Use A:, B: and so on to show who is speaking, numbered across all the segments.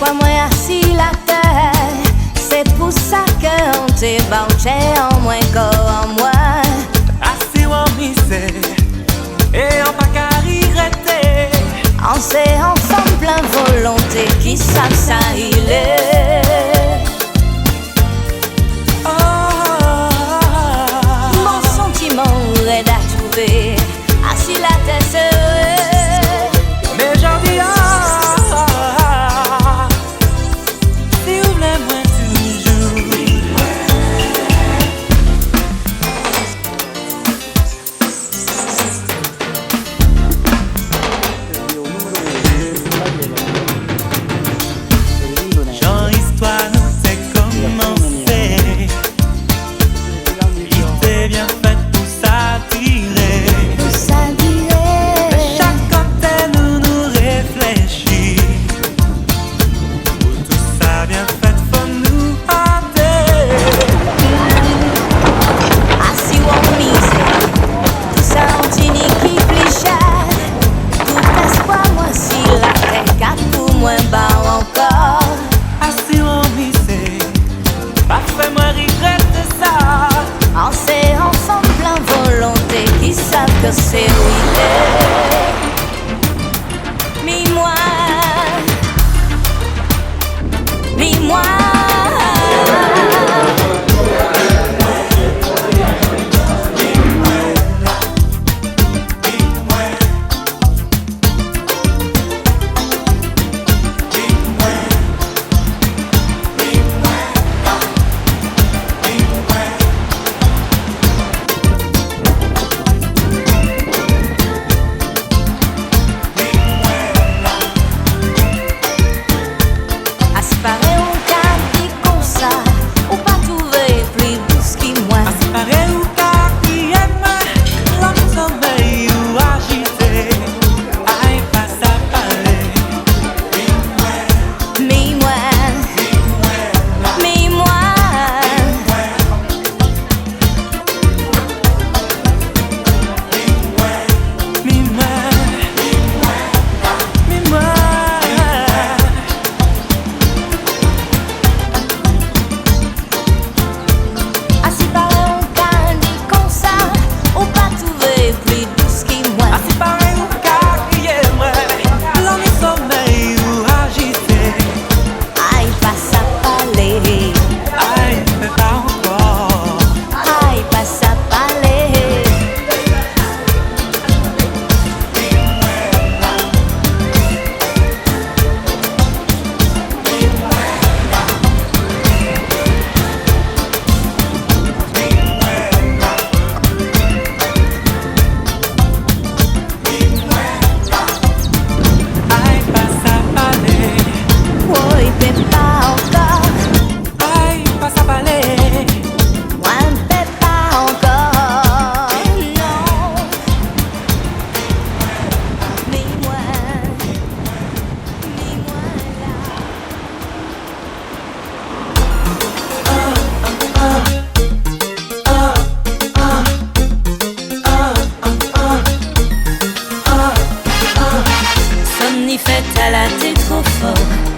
A: Quoi moi assis la terre, c'est pour ça que on te bouché en moins qu'en moi.
B: Assis en misère et en pas carité.
A: On s'est ensemble plein volonté qui savent ça il est. Mon sentiment est à trouver assis la tête serrée.
B: Mais j'en dis si vous voulez moi toujours. Jean histoire nous c'est commencé. Il était bien fait pour s'attirer.
A: Pour s'attirer.
B: Mais chaque côté nous réfléchit. Pour tout ça bien fait faut nous hâter.
A: Assis ou en misère, tout ça en tini qui plichait. Tout espoir moi si la terre cap pour moi bas encore.
B: Assis en misère, pas fait moi regretter ça.
A: On s'est ensemble plein volonté qui savent que c'est oui. Mi-moi, mi-moi.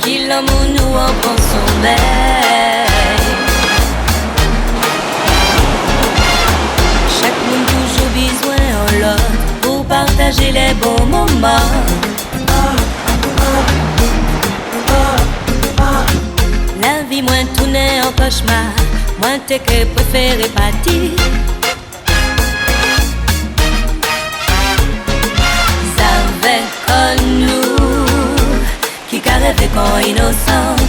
A: Qu'il l'amour nous en prend son sommeil. Chaque monde toujours besoin en l'autre pour partager les bons moments. La vie moins tournée en cauchemar, moins t'es que préféré partir. Ça fait comme nous qui rêvait quand innocent.